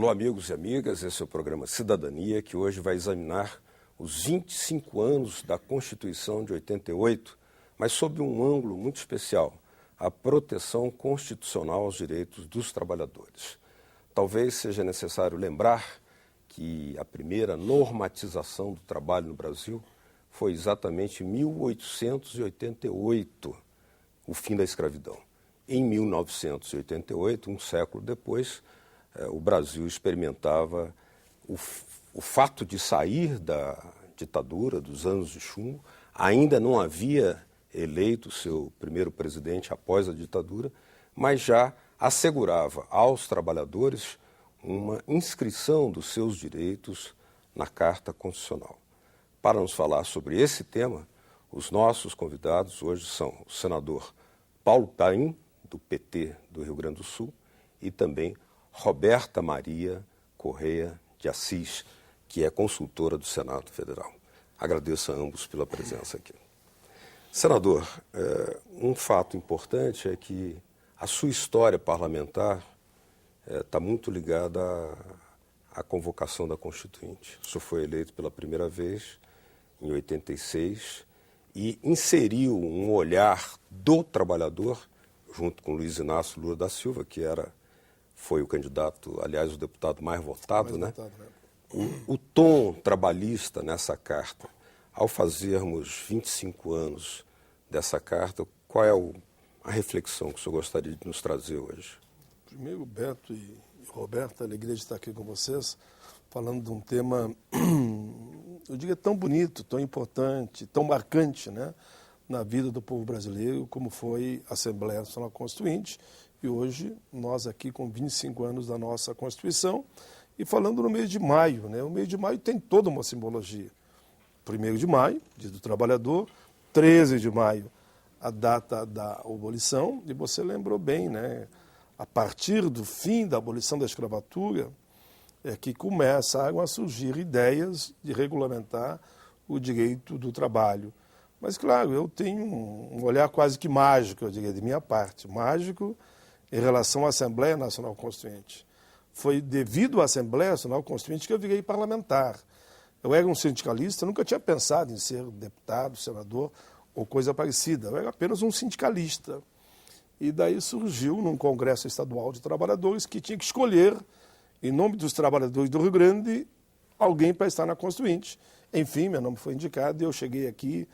Alô, amigos e amigas, esse é o programa Cidadania, que hoje vai examinar os 25 anos da Constituição de 88, mas sob um ângulo muito especial, a proteção constitucional aos direitos dos trabalhadores. Talvez seja necessário lembrar que a primeira normatização do trabalho no Brasil foi exatamente em 1888, o fim da escravidão. Em 1988, um século depois, o Brasil experimentava o fato de sair da ditadura, dos anos de chumbo. Ainda não havia eleito seu primeiro presidente após a ditadura, mas já assegurava aos trabalhadores uma inscrição dos seus direitos na Carta Constitucional. Para nos falar sobre esse tema, os nossos convidados hoje são o senador Paulo Paim, do PT do Rio Grande do Sul, e também Roberta Maria Correia de Assis, que é consultora do Senado Federal. Agradeço a ambos pela presença aqui. Senador, um fato importante é que a sua história parlamentar está muito ligada à convocação da Constituinte. O senhor foi eleito pela primeira vez em 86 e inseriu um olhar do trabalhador, junto com Luiz Inácio Lula da Silva, que foi o candidato, aliás, o deputado mais votado, né? O tom trabalhista nessa carta, ao fazermos 25 anos dessa carta, qual é a reflexão que o senhor gostaria de nos trazer hoje? Primeiro, Beto e Roberta, alegria de estar aqui com vocês, falando de um tema, eu diria, tão bonito, tão importante, tão marcante, né, na vida do povo brasileiro, como foi a Assembleia Nacional Constituinte. E hoje, nós aqui com 25 anos da nossa Constituição, e falando no mês de maio, né? O mês de maio tem toda uma simbologia. 1º de maio, Dia do Trabalhador, 13 de maio, a data da abolição, e você lembrou bem, né? A partir do fim da abolição da escravatura, é que começaram a surgir ideias de regulamentar o direito do trabalho. Mas, claro, eu tenho um olhar quase que mágico, eu diria, de minha parte, mágico em relação à Assembleia Nacional Constituinte. Foi devido à Assembleia Nacional Constituinte que eu virei parlamentar. Eu era um sindicalista, nunca tinha pensado em ser deputado, senador ou coisa parecida. Eu era apenas um sindicalista. E daí surgiu, num Congresso Estadual de Trabalhadores, que tinha que escolher, em nome dos trabalhadores do Rio Grande, alguém para estar na Constituinte. Enfim, meu nome foi indicado e eu cheguei aqui,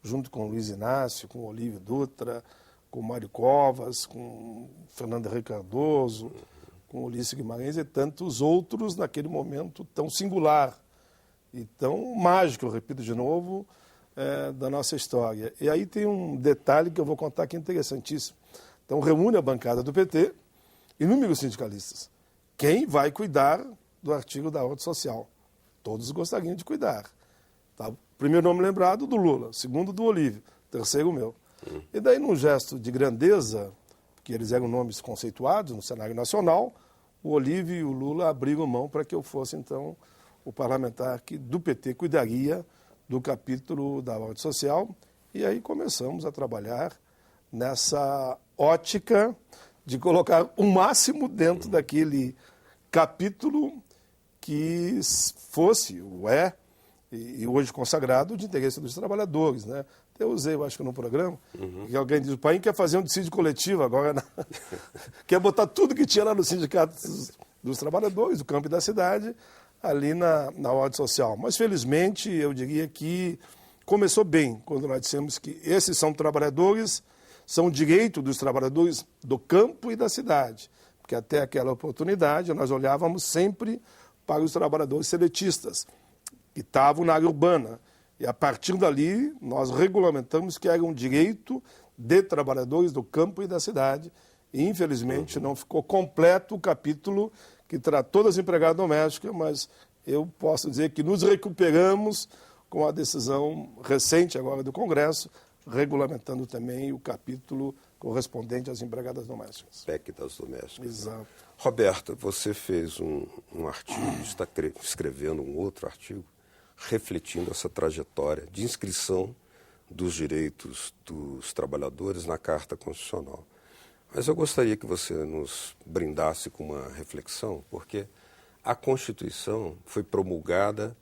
junto com o Luiz Inácio, com o Olívio Dutra, com o Mário Covas, com o Fernando Henrique Cardoso, com o Ulisses Guimarães e tantos outros naquele momento tão singular e tão mágico, eu repito de novo, da nossa história. E aí tem um detalhe que eu vou contar que é interessantíssimo. Então, reúne a bancada do PT, inúmeros sindicalistas. Quem vai cuidar do artigo da ordem social? Todos gostariam de cuidar. Tá? Primeiro nome lembrado, do Lula. Segundo, do Olívio. Terceiro, o meu. E daí, num gesto de grandeza, que eles eram nomes conceituados no cenário nacional, o Olívio e o Lula abriram mão para que eu fosse, então, o parlamentar que do PT cuidaria do capítulo da ordem social. E aí começamos a trabalhar nessa ótica de colocar o máximo dentro daquele capítulo que fosse, e hoje consagrado, de interesse dos trabalhadores, né? Eu usei, eu acho que no programa, que alguém diz, o Paim quer fazer um dissídio coletivo agora, quer botar tudo que tinha lá no Sindicato dos Trabalhadores, do campo e da cidade, ali na ordem social. Mas, felizmente, eu diria que começou bem, quando nós dissemos que esses são trabalhadores, são direito dos trabalhadores do campo e da cidade. Porque até aquela oportunidade nós olhávamos sempre para os trabalhadores seletistas, que estavam na área urbana. E a partir dali nós regulamentamos que era um direito de trabalhadores do campo e da cidade. E infelizmente não ficou completo o capítulo que tratou das empregadas domésticas, mas eu posso dizer que nos recuperamos com a decisão recente agora do Congresso, regulamentando também o capítulo correspondente às empregadas domésticas. PEC das domésticas. Exato. Roberta, você fez um artigo, está escrevendo um outro artigo, refletindo essa trajetória de inscrição dos direitos dos trabalhadores na Carta Constitucional. Mas eu gostaria que você nos brindasse com uma reflexão, porque a Constituição foi promulgada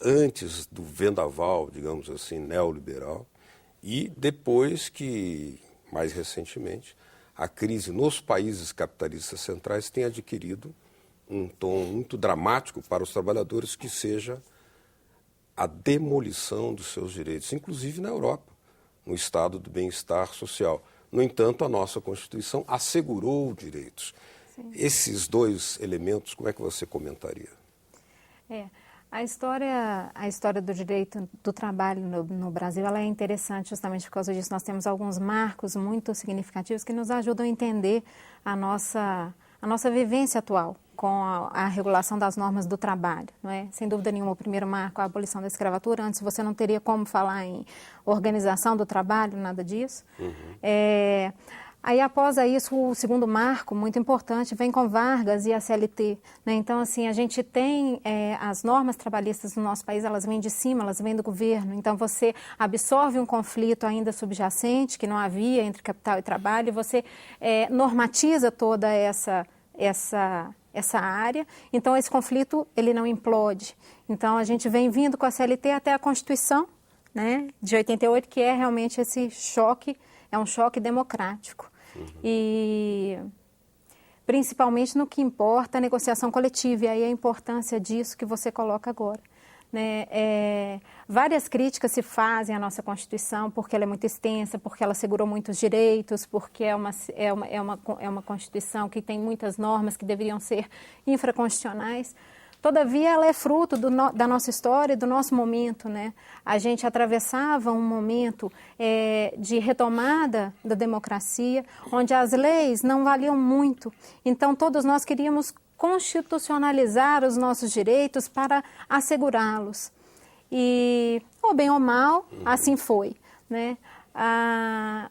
antes do vendaval, digamos assim, neoliberal, e depois que, mais recentemente, a crise nos países capitalistas centrais tem adquirido um tom muito dramático para os trabalhadores, que seja a demolição dos seus direitos, inclusive na Europa, no estado do bem-estar social. No entanto, a nossa Constituição assegurou direitos. Sim. Esses dois elementos, como é que você comentaria? A história do direito do trabalho no Brasil, ela é interessante justamente por causa disso. Nós temos alguns marcos muito significativos que nos ajudam a entender a nossa vivência atual com a regulação das normas do trabalho, não é? Sem dúvida nenhuma, o primeiro marco é a abolição da escravatura. Antes você não teria como falar em organização do trabalho, nada disso. Aí, após isso, o segundo marco, muito importante, vem com Vargas e a CLT. Né? Então, assim, a gente tem as normas trabalhistas no nosso país, elas vêm de cima, elas vêm do governo. Então, você absorve um conflito ainda subjacente, que não havia entre capital e trabalho, e você normatiza toda essa área. Então, esse conflito, ele não implode. Então, a gente vem vindo com a CLT até a Constituição, né, de 88, que é realmente esse choque, é um choque democrático. E principalmente no que importa a negociação coletiva, e aí a importância disso que você coloca agora. Né? Várias críticas se fazem à nossa Constituição, porque ela é muito extensa, porque ela assegurou muitos direitos, porque é uma Constituição que tem muitas normas que deveriam ser infraconstitucionais. Todavia, ela é fruto da nossa história e do nosso momento, né? A gente atravessava um momento de retomada da democracia, onde as leis não valiam muito. Então, todos nós queríamos constitucionalizar os nossos direitos para assegurá-los. E, ou bem ou mal, assim foi, né?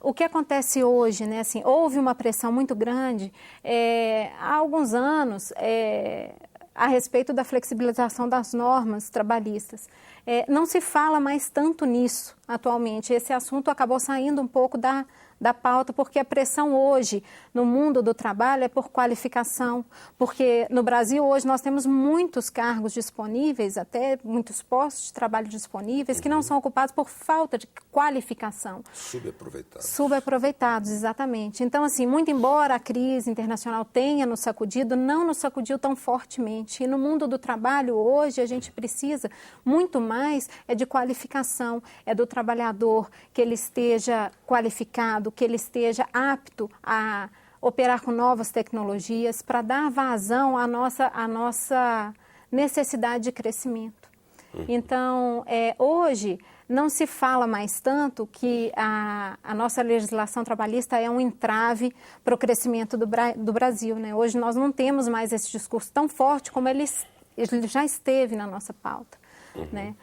O que acontece hoje, né? Assim, houve uma pressão muito grande há alguns anos a respeito da flexibilização das normas trabalhistas. Não se fala mais tanto nisso atualmente. Esse assunto acabou saindo um pouco da pauta, porque a pressão hoje no mundo do trabalho é por qualificação, porque no Brasil hoje nós temos muitos cargos disponíveis, até muitos postos de trabalho disponíveis, que não são ocupados por falta de qualificação. Subaproveitados. Subaproveitados, exatamente. Então, assim, muito embora a crise internacional tenha nos sacudido, não nos sacudiu tão fortemente. E no mundo do trabalho hoje a gente precisa muito mais de qualificação, do trabalhador que ele esteja qualificado, que ele esteja apto a operar com novas tecnologias para dar vazão à nossa necessidade de crescimento. Então, hoje não se fala mais tanto que a nossa legislação trabalhista é um entrave para o crescimento do Brasil, né? Hoje nós não temos mais esse discurso tão forte como ele já esteve na nossa pauta, né?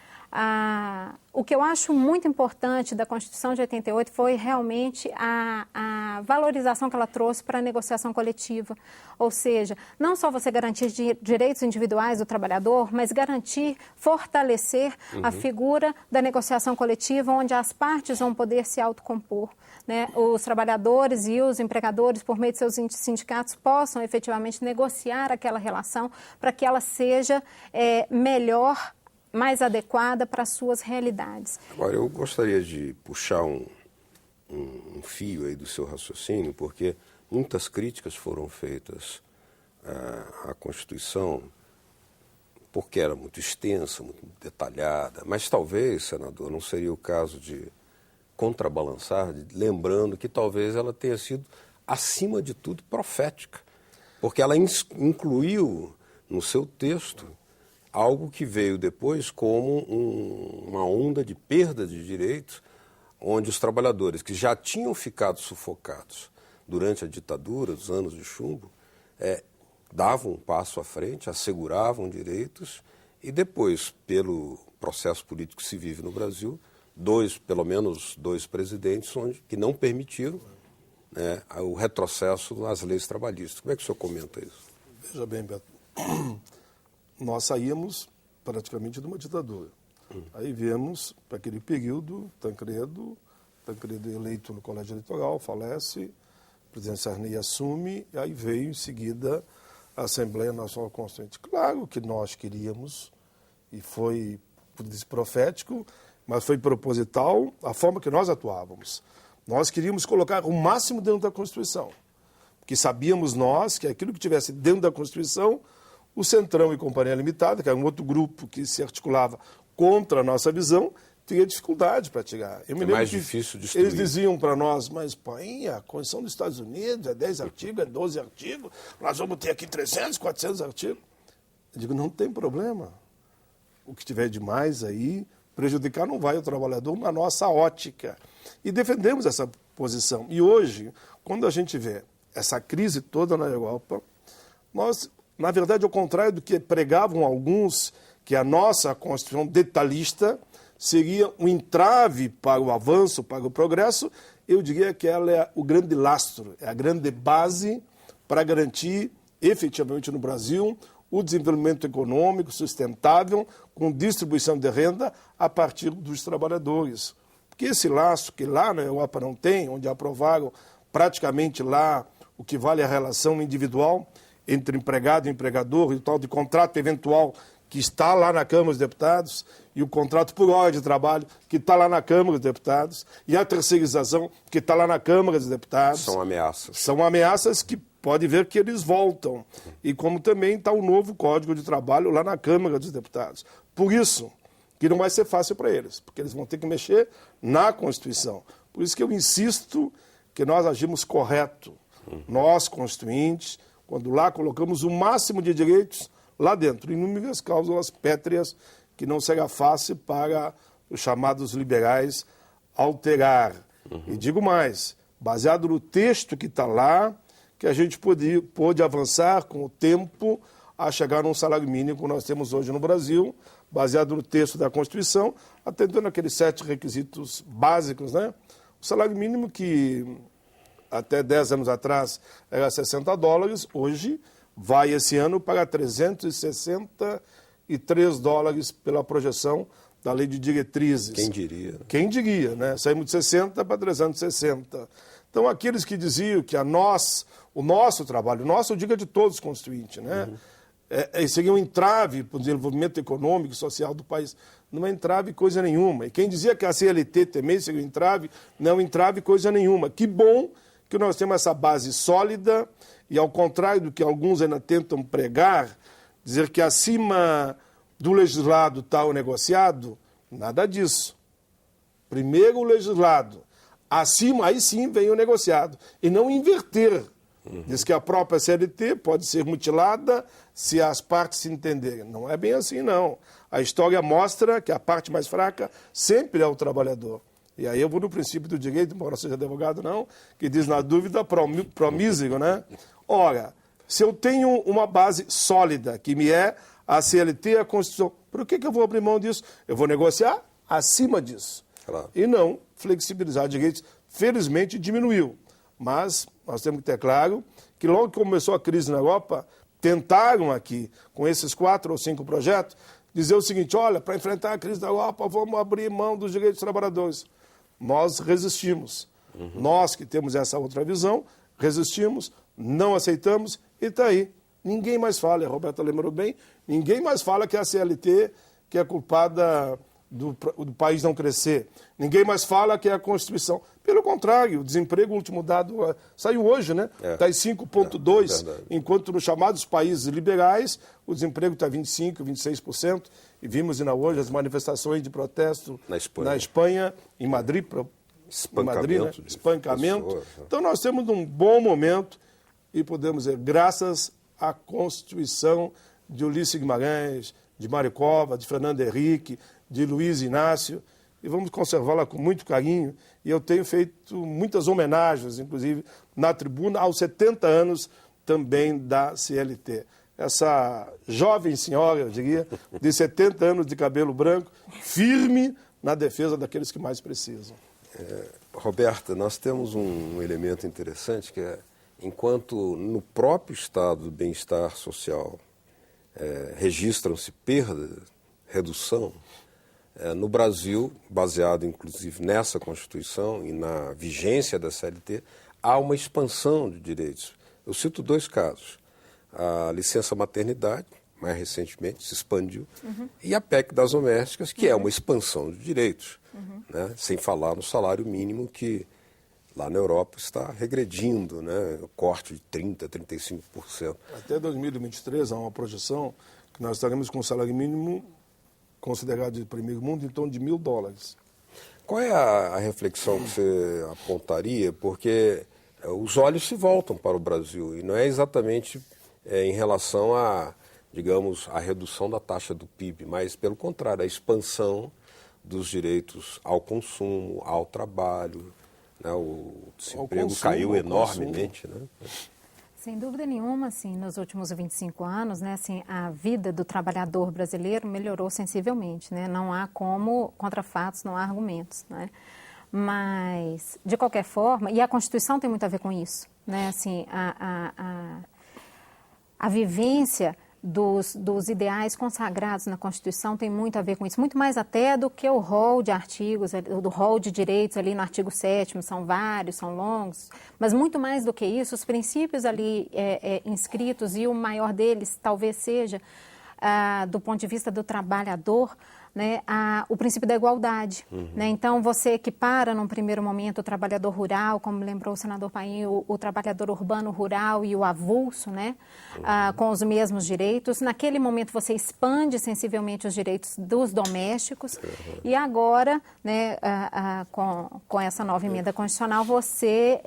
O que eu acho muito importante da Constituição de 88 foi realmente a valorização que ela trouxe para a negociação coletiva. Ou seja, não só você garantir direitos individuais do trabalhador, mas garantir, fortalecer a figura da negociação coletiva, onde as partes vão poder se autocompor. Né? Os trabalhadores e os empregadores, por meio de seus sindicatos, possam efetivamente negociar aquela relação para que ela seja melhor, mais adequada para as suas realidades. Agora, eu gostaria de puxar um fio aí do seu raciocínio, porque muitas críticas foram feitas à Constituição, porque era muito extensa, muito detalhada, mas talvez, senador, não seria o caso de contrabalançar, lembrando que talvez ela tenha sido, acima de tudo, profética, porque ela incluiu no seu texto algo que veio depois como uma onda de perda de direitos, onde os trabalhadores que já tinham ficado sufocados durante a ditadura, os anos de chumbo, davam um passo à frente, asseguravam direitos, e depois, pelo processo político que se vive no Brasil, pelo menos dois presidentes que não permitiram, né, o retrocesso nas leis trabalhistas. Como é que o senhor comenta isso? Veja bem, Beto. Nós saímos praticamente de uma ditadura. Aí viemos para aquele período, Tancredo eleito no colégio eleitoral, falece, o presidente Sarney assume, e aí veio em seguida Assembleia Nacional Constituinte. Claro que nós queríamos, e foi profético, mas foi proposital a forma que nós atuávamos. Nós queríamos colocar o máximo dentro da Constituição, porque sabíamos nós que aquilo que tivesse dentro da Constituição, o Centrão e Companhia Limitada, que era um outro grupo que se articulava contra a nossa visão, teria dificuldade para tirar. Eu me lembro mais que difícil de destruir. Eles diziam para nós, mas põe a Constituição dos Estados Unidos, é 10 artigos, é 12 artigos, nós vamos ter aqui 300, 400 artigos. Eu digo, não tem problema. O que tiver demais aí, prejudicar não vai o trabalhador na nossa ótica. E defendemos essa posição. E hoje, quando a gente vê essa crise toda na Europa, nós, na verdade, ao contrário do que pregavam alguns, que a nossa Constituição detalhista seria um entrave para o avanço, para o progresso, eu diria que ela é o grande lastro, é a grande base para garantir efetivamente no Brasil o desenvolvimento econômico sustentável com distribuição de renda a partir dos trabalhadores. Porque esse laço que lá na Europa não tem, onde aprovaram praticamente lá o que vale a relação individual entre empregado e empregador, e o tal de contrato eventual que está lá na Câmara dos Deputados, e o contrato por hora de trabalho, que está lá na Câmara dos Deputados, e a terceirização, que está lá na Câmara dos Deputados. São ameaças. São ameaças que pode ver que eles voltam. E como também está o novo Código de Trabalho lá na Câmara dos Deputados. Por isso que não vai ser fácil para eles, porque eles vão ter que mexer na Constituição. Por isso que eu insisto que nós agimos correto. Nós, constituintes, quando lá colocamos o máximo de direitos lá dentro, inúmeras cláusulas pétreas que não será fácil para os chamados liberais alterar. E digo mais, baseado no texto que está lá, que a gente pôde avançar com o tempo a chegar num salário mínimo que nós temos hoje no Brasil, baseado no texto da Constituição, atendendo aqueles 7 requisitos básicos, né? O salário mínimo que até 10 anos atrás era $60, hoje vai esse ano para $363 pela projeção da lei de diretrizes. Quem diria? Quem diria, né? Saímos de 60 para 360. Então, aqueles que diziam que o nosso trabalho, eu digo de todos os constituintes, né? Seria um entrave para o desenvolvimento econômico e social do país. Não é entrave coisa nenhuma. E quem dizia que a CLT também seria um entrave, não é um entrave coisa nenhuma. Que bom que nós temos essa base sólida e, ao contrário do que alguns ainda tentam pregar, dizer que acima do legislado está o negociado, nada disso. Primeiro o legislado, acima, aí sim vem o negociado. E não inverter. Diz que a própria CLT pode ser mutilada se as partes se entenderem. Não é bem assim, não. A história mostra que a parte mais fraca sempre é o trabalhador. E aí eu vou no princípio do direito, embora seja advogado não, que diz na dúvida promísero, né? Ora, se eu tenho uma base sólida, que me é a CLT e a Constituição, por que eu vou abrir mão disso? Eu vou negociar acima disso. Claro. E não flexibilizar direitos. Felizmente diminuiu. Mas nós temos que ter claro que logo que começou a crise na Europa, tentaram aqui, com esses 4 ou 5 projetos, dizer o seguinte, olha, para enfrentar a crise da Europa, vamos abrir mão dos direitos dos trabalhadores. Nós resistimos. Nós que temos essa outra visão, resistimos, não aceitamos e está aí. Ninguém mais fala, a Roberta lembrou bem, ninguém mais fala que é a CLT que é culpada do país não crescer. Ninguém mais fala que é a Constituição. Pelo contrário, o desemprego, o último dado, saiu hoje, né? Está em 5,2%, enquanto nos chamados países liberais, o desemprego está 25%, 26%. E vimos ainda hoje as manifestações de protesto na Espanha em Madrid, espancamento. Né? Espancamento. Então nós temos um bom momento e podemos dizer, graças à Constituição de Ulisses Guimarães, de Mário Covas, de Fernando Henrique, de Luiz Inácio, e vamos conservá-la com muito carinho. E eu tenho feito muitas homenagens, inclusive, na tribuna, aos 70 anos também da CLT. Essa jovem senhora, eu diria, de 70 anos de cabelo branco, firme na defesa daqueles que mais precisam. Roberta, nós temos um elemento interessante que é, enquanto no próprio estado do bem-estar social registram-se perda, redução, no Brasil, baseado inclusive nessa Constituição e na vigência da CLT, há uma expansão de direitos. Eu cito 2 casos. a licença maternidade, mais recentemente, se expandiu, e a PEC das domésticas, que é uma expansão de direitos, né? Sem falar no salário mínimo que lá na Europa está regredindo, né? O corte de 30%, 35%. Até 2023 há uma projeção que nós estaremos com o salário mínimo considerado de primeiro mundo em torno de $1.000. Qual é a reflexão que você apontaria? Porque os olhos se voltam para o Brasil e não é exatamente em relação a, digamos, a redução da taxa do PIB, mas, pelo contrário, a expansão dos direitos ao consumo, ao trabalho, né? O desemprego caiu enormemente, né? Sem dúvida nenhuma, assim, nos últimos 25 anos, né, assim, a vida do trabalhador brasileiro melhorou sensivelmente, né? Não há como, contra fatos, não há argumentos, né? Mas, de qualquer forma, e a Constituição tem muito a ver com isso, né? Assim, a vivência dos ideais consagrados na Constituição tem muito a ver com isso, muito mais até do que o rol de artigos, do rol de direitos ali no artigo 7º, são vários, são longos, mas muito mais do que isso, os princípios ali inscritos, e o maior deles talvez seja, do ponto de vista do trabalhador, né, o princípio da igualdade. Né? Então, você equipara, num primeiro momento, o trabalhador rural, como lembrou o senador Paim, o trabalhador urbano rural e o avulso, né, com os mesmos direitos. Naquele momento, você expande sensivelmente os direitos dos domésticos. E agora, né, com essa nova emenda constitucional, você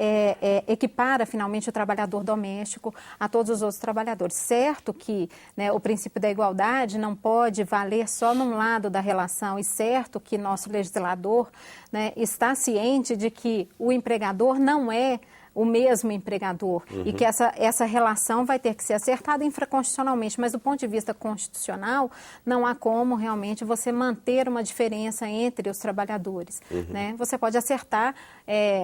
equipara, finalmente, o trabalhador doméstico a todos os outros trabalhadores. Certo que, né, o princípio da igualdade não pode valer só num lado da relação, e certo que nosso legislador, né, está ciente de que o empregador não é o mesmo empregador e que essa relação vai ter que ser acertada infraconstitucionalmente, mas do ponto de vista constitucional não há como realmente você manter uma diferença entre os trabalhadores. Né? Você pode acertar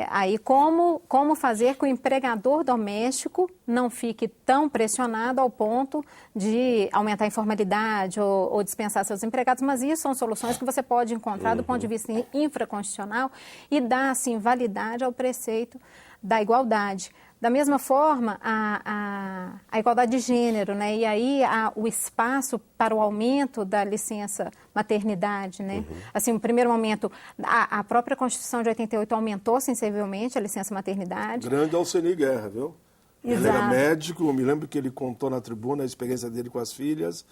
aí como fazer que o empregador doméstico não fique tão pressionado ao ponto de aumentar a informalidade ou dispensar seus empregados, mas isso são soluções que você pode encontrar do ponto de vista infraconstitucional e dar, assim, validade ao preceito da igualdade. Da mesma forma, a igualdade de gênero, né? E aí o espaço para o aumento da licença maternidade, né? Assim, no primeiro momento, a própria Constituição de 88 aumentou sensivelmente a licença maternidade. Grande Alceni Guerra, viu? Exato. Ele era médico, eu me lembro que ele contou na tribuna a experiência dele com as filhas.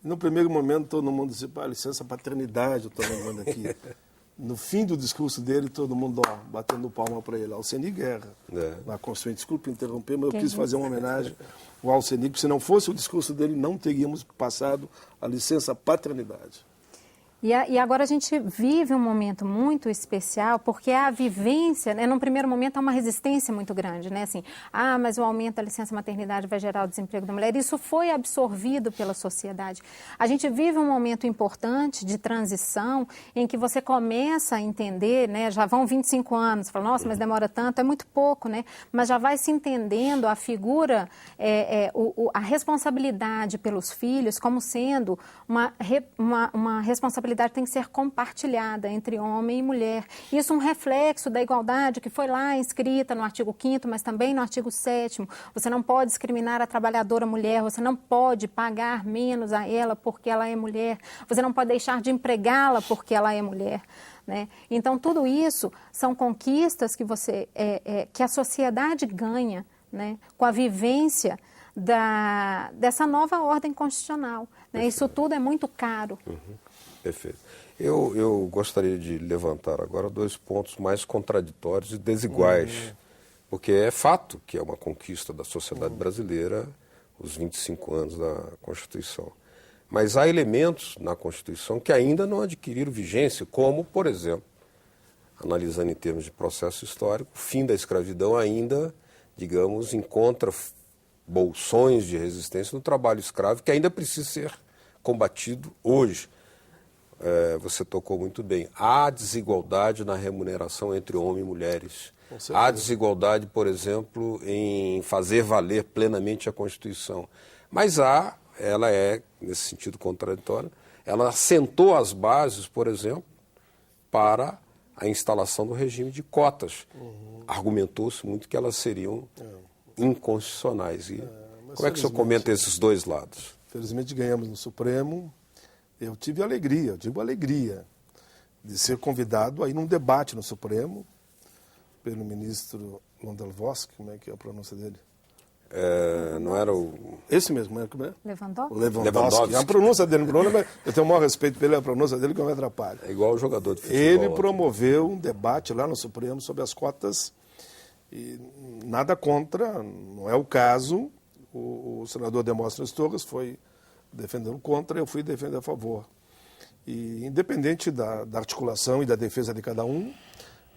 E no primeiro momento, todo mundo disse, licença paternidade, eu estou lembrando aqui. No fim do discurso dele, todo mundo batendo palma para ele. Alceni Guerra, na Constituinte. Desculpe interromper, mas eu quis fazer uma homenagem ao Alceni, porque se não fosse o discurso dele, não teríamos passado a licença paternidade. E agora a gente vive um momento muito especial, porque a vivência, né, num primeiro momento, há uma resistência muito grande, né? Assim, mas o aumento da licença maternidade vai gerar o desemprego da mulher. Isso foi absorvido pela sociedade. A gente vive um momento importante de transição em que você começa a entender, né? Já vão 25 anos, fala, nossa, mas demora tanto, é muito pouco, né? Mas já vai se entendendo a figura, a responsabilidade pelos filhos como sendo uma responsabilidade que tem que ser compartilhada entre homem e mulher. Isso é um reflexo da igualdade que foi lá inscrita no artigo 5º, mas também no artigo 7º. Você não pode discriminar a trabalhadora mulher, você não pode pagar menos a ela porque ela é mulher, você não pode deixar de empregá-la porque ela é mulher. Né? Então, tudo isso são conquistas que a sociedade ganha, né, com a vivência dessa nova ordem constitucional. Né? Isso tudo é muito caro. Perfeito. Eu gostaria de levantar agora 2 pontos mais contraditórios e desiguais, porque é fato que é uma conquista da sociedade brasileira os 25 anos da Constituição. Mas há elementos na Constituição que ainda não adquiriram vigência, como, por exemplo, analisando em termos de processo histórico, o fim da escravidão ainda, digamos, encontra bolsões de resistência no trabalho escravo que ainda precisa ser combatido hoje. Você tocou muito bem. Há desigualdade na remuneração entre homens e mulheres. Há desigualdade, por exemplo, em fazer valer plenamente a Constituição. Mas ela é, nesse sentido contraditório, ela assentou as bases, por exemplo, para a instalação do regime de cotas. Argumentou-se muito que elas seriam inconstitucionais. Como é que o senhor comenta esses dois lados? Felizmente ganhamos no Supremo. Eu tive alegria, eu digo alegria, de ser convidado a ir num debate no Supremo pelo ministro Lewandowski, como é que é a pronúncia dele? Não era o... Esse mesmo, como é? Lewandowski? Lewandowski. A pronúncia dele, eu tenho o maior respeito pelo ele, a pronúncia dele que não me atrapalha. É igual o jogador de futebol. Ele promoveu um debate lá no Supremo sobre as cotas e nada contra, não é o caso. O senador Demóstenes Torres foi defendendo contra, eu fui defender a favor. E independente da articulação e da defesa de cada um,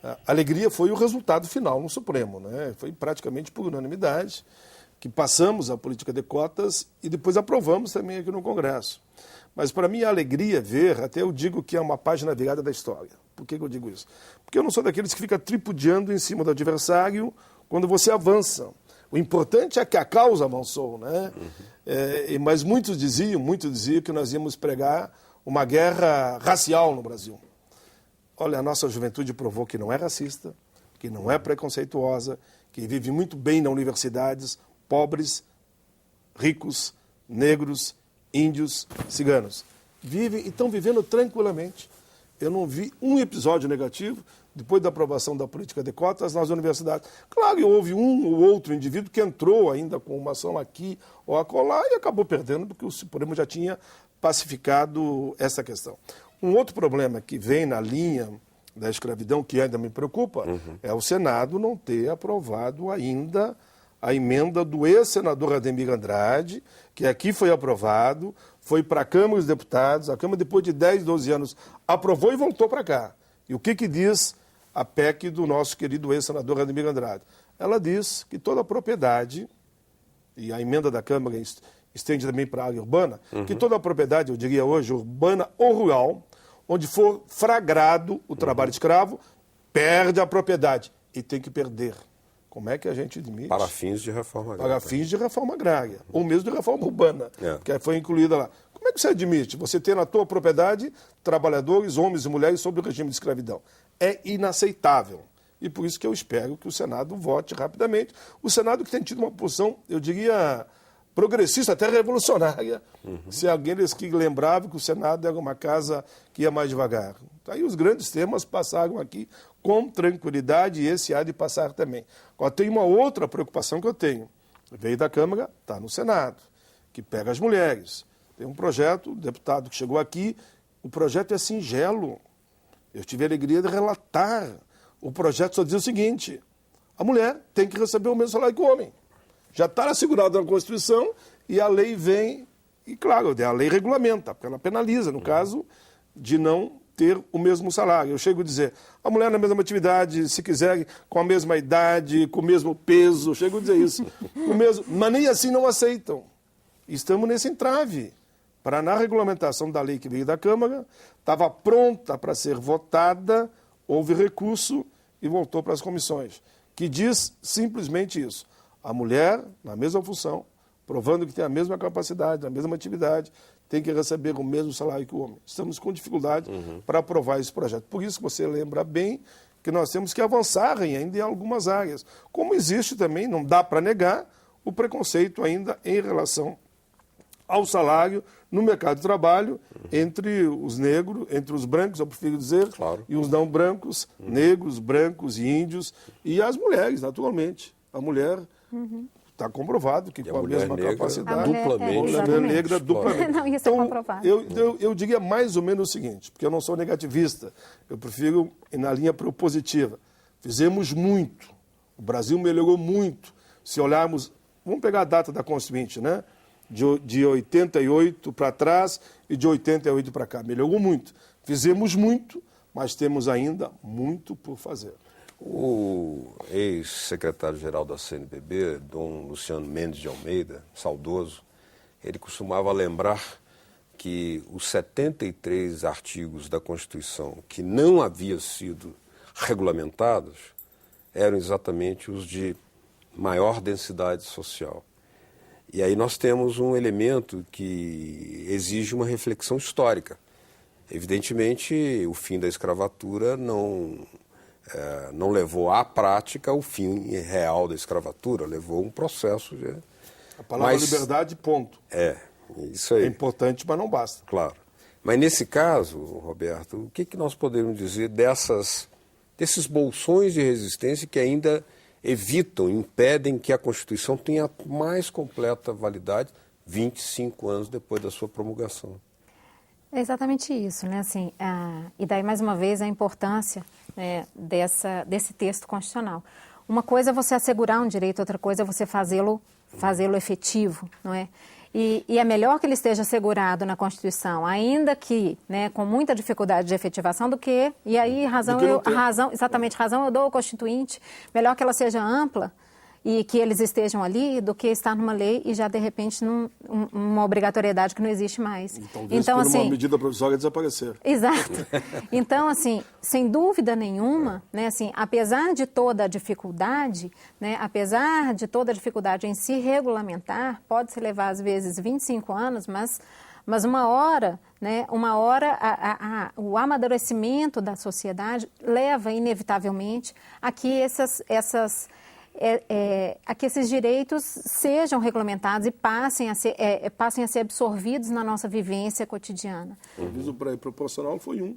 a alegria foi o resultado final no Supremo, né? Foi praticamente por unanimidade que passamos a política de cotas e depois aprovamos também aqui no Congresso. Mas para mim a alegria é ver, até eu digo que é uma página virada da história. Por que eu digo isso? Porque eu não sou daqueles que fica tripudiando em cima do adversário quando você avança. O importante é que a causa avançou, né? Mas muitos diziam que nós íamos pregar uma guerra racial no Brasil. Olha, a nossa juventude provou que não é racista, que não é preconceituosa, que vive muito bem nas universidades, pobres, ricos, negros, índios, ciganos. Vivem e estão vivendo tranquilamente. Eu não vi um episódio negativo depois da aprovação da política de cotas nas universidades. Claro que houve um ou outro indivíduo que entrou ainda com uma ação aqui ou acolá e acabou perdendo porque o Supremo já tinha pacificado essa questão. Um outro problema que vem na linha da escravidão, que ainda me preocupa, é o Senado não ter aprovado ainda a emenda do ex-senador Ademir Andrade, que aqui foi aprovado, foi para a Câmara dos Deputados, a Câmara depois de 10, 12 anos aprovou e voltou para cá. E o que diz a PEC do nosso querido ex-senador Ademir Andrade? Ela diz que toda a propriedade, e a emenda da Câmara estende também para a área urbana, que toda a propriedade, eu diria hoje, urbana ou rural, onde for flagrado o trabalho escravo, perde a propriedade. E tem que perder. Como é que a gente admite? Para fins de reforma agrária. Para fins de reforma agrária. Ou mesmo de reforma urbana, que foi incluída lá. Como é que você admite? Você ter na tua propriedade trabalhadores, homens e mulheres, sob o regime de escravidão. É inaceitável. E por isso que eu espero que o Senado vote rapidamente. O Senado que tem tido uma posição, eu diria, progressista, até revolucionária, se aqueles que lembravam que o Senado era uma casa que ia mais devagar. Aí os grandes temas passaram aqui com tranquilidade e esse há de passar também. Agora tem uma outra preocupação que eu tenho. Veio da Câmara, está no Senado, que pega as mulheres. Tem um projeto, o deputado que chegou aqui, o projeto é singelo. Eu tive a alegria de relatar. O projeto só diz o seguinte: a mulher tem que receber o mesmo salário que o homem. Já está assegurado na Constituição e a lei vem, e claro, a lei regulamenta, porque ela penaliza, no caso de não ter o mesmo salário. Eu chego a dizer, a mulher na mesma atividade, se quiser, com a mesma idade, com o mesmo peso, eu chego a dizer isso, mas nem assim não aceitam. Estamos nesse entrave. Para na regulamentação da lei que veio da Câmara, estava pronta para ser votada, houve recurso e voltou para as comissões, que diz simplesmente isso. A mulher, na mesma função, provando que tem a mesma capacidade, a mesma atividade, tem que receber o mesmo salário que o homem. Estamos com dificuldade para aprovar esse projeto. Por isso que você lembra bem que nós temos que avançar ainda em algumas áreas. Como existe também, não dá para negar, o preconceito ainda em relação ao salário no mercado de trabalho entre os negros, entre os brancos, eu prefiro dizer, e os não brancos, negros, brancos e índios, e as mulheres, naturalmente. A mulher está comprovado que com a mesma capacidade, duplamente. A mulher negra duplamente. Não, isso é comprovado. Eu diria mais ou menos o seguinte, porque eu não sou negativista, eu prefiro ir na linha propositiva. Fizemos muito, o Brasil melhorou muito. Se olharmos, vamos pegar a data da Constituinte, né? De 88 para trás e de 88 para cá. Melhorou muito. Fizemos muito, mas temos ainda muito por fazer. O ex-secretário-geral da CNBB, Dom Luciano Mendes de Almeida, saudoso, ele costumava lembrar que os 73 artigos da Constituição que não haviam sido regulamentados eram exatamente os de maior densidade social. E aí nós temos um elemento que exige uma reflexão histórica. Evidentemente, o fim da escravatura não levou à prática o fim real da escravatura, levou um processo A palavra liberdade, ponto. Isso aí. É importante, mas não basta. Claro. Mas nesse caso, Roberto, o que nós podemos dizer desses bolsões de resistência que ainda evitam, impedem que a Constituição tenha mais completa validade 25 anos depois da sua promulgação? É exatamente isso, né? Assim, e daí, mais uma vez, a importância, né, desse texto constitucional. Uma coisa é você assegurar um direito, outra coisa é você fazê-lo efetivo, não é? E é melhor que ele esteja assegurado na Constituição, ainda que, né, com muita dificuldade de efetivação, do que, e aí razão eu dou ao Constituinte, melhor que ela seja ampla e que eles estejam ali, do que estar numa lei e já, de repente, uma obrigatoriedade que não existe mais. Então, assim, uma medida provisória desaparecer. Exato. Então, assim, sem dúvida nenhuma, né, assim, apesar de toda a dificuldade, né, apesar de toda a dificuldade em se regulamentar, pode-se levar, às vezes, 25 anos, mas uma hora, né, o amadurecimento da sociedade leva, inevitavelmente, a que a que esses direitos sejam regulamentados e passem a ser absorvidos na nossa vivência cotidiana. O aviso proporcional foi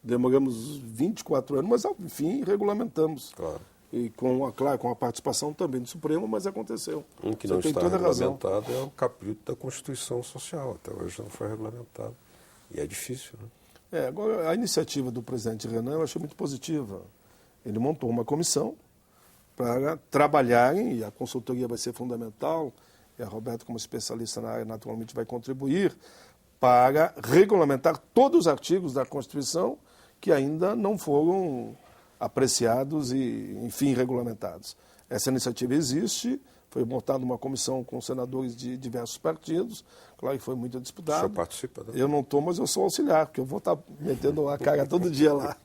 Demoramos 24 anos, mas, enfim, regulamentamos. Claro. E com a participação também do Supremo, mas aconteceu. Que não está regulamentado é o capítulo da Constituição Social. Até hoje não foi regulamentado. E é difícil, né? Agora, a iniciativa do presidente Renan eu achei muito positiva. Ele montou uma comissão para trabalharem, e a consultoria vai ser fundamental, e a Roberta, como especialista na área, naturalmente vai contribuir, para regulamentar todos os artigos da Constituição que ainda não foram apreciados e, enfim, regulamentados. Essa iniciativa existe, foi montada uma comissão com senadores de diversos partidos, claro que foi muito disputado. O senhor participa, né? Eu não estou, mas eu sou auxiliar, porque eu vou estar metendo a cara todo dia lá.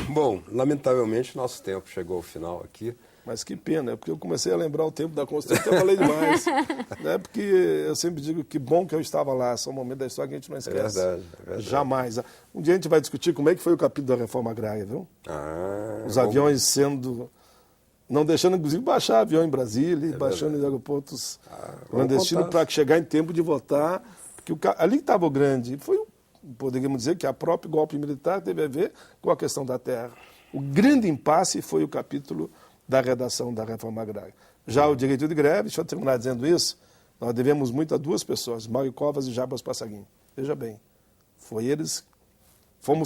Bom, lamentavelmente nosso tempo chegou ao final aqui. Mas que pena, porque eu comecei a lembrar o tempo da Constituição, eu falei demais. Né? Porque eu sempre digo que bom que eu estava lá, são momentos da história que a gente não esquece. É verdade. Jamais. Um dia a gente vai discutir como é que foi o capítulo da reforma agrária, viu? Os aviões não deixando, inclusive, baixar avião em Brasília, e baixando em aeroportos clandestinos para chegar em tempo de votar. Porque ali que estava o grande, poderíamos dizer que a próprio golpe militar teve a ver com a questão da terra. O grande impasse foi o capítulo da redação da reforma agrária. Já o direito de greve, deixa eu terminar dizendo isso, nós devemos muito a duas pessoas, Mário Covas e Jarbas Passarinho. Veja bem, fomos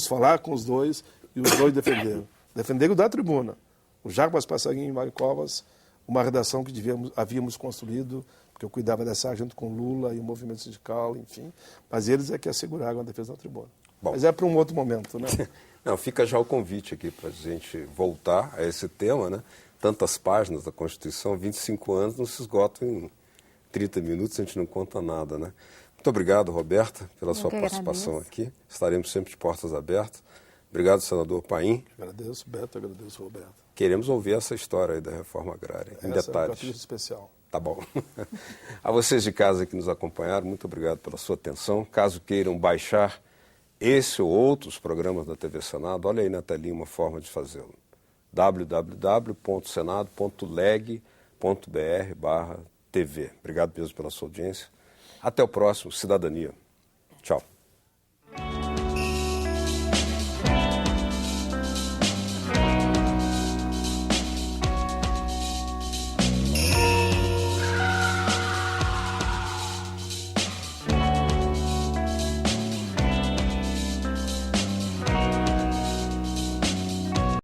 falar com os dois e os dois defenderam. Defenderam da tribuna. O Jarbas Passarinho e Mário Covas, uma redação que havíamos construído, porque eu cuidava dessa junto com Lula e o movimento sindical, enfim, mas eles é que asseguraram a defesa da tribuna. Bom, mas é para um outro momento, né? Não, fica já o convite aqui para a gente voltar a esse tema, né? Tantas páginas da Constituição, 25 anos, não se esgotam em 30 minutos, a gente não conta nada, né? Muito obrigado, Roberta, pela sua participação aqui. Estaremos sempre de portas abertas. Obrigado, senador Paim. Agradeço, Beto, agradeço, Roberto. Queremos ouvir essa história aí da reforma agrária, em detalhes. É um capítulo especial. Tá bom. A vocês de casa que nos acompanharam, muito obrigado pela sua atenção. Caso queiram baixar esse ou outros programas da TV Senado, olha aí na telinha uma forma de fazê-lo. www.senado.leg.br/TV. Obrigado mesmo pela sua audiência. Até o próximo Cidadania. Tchau.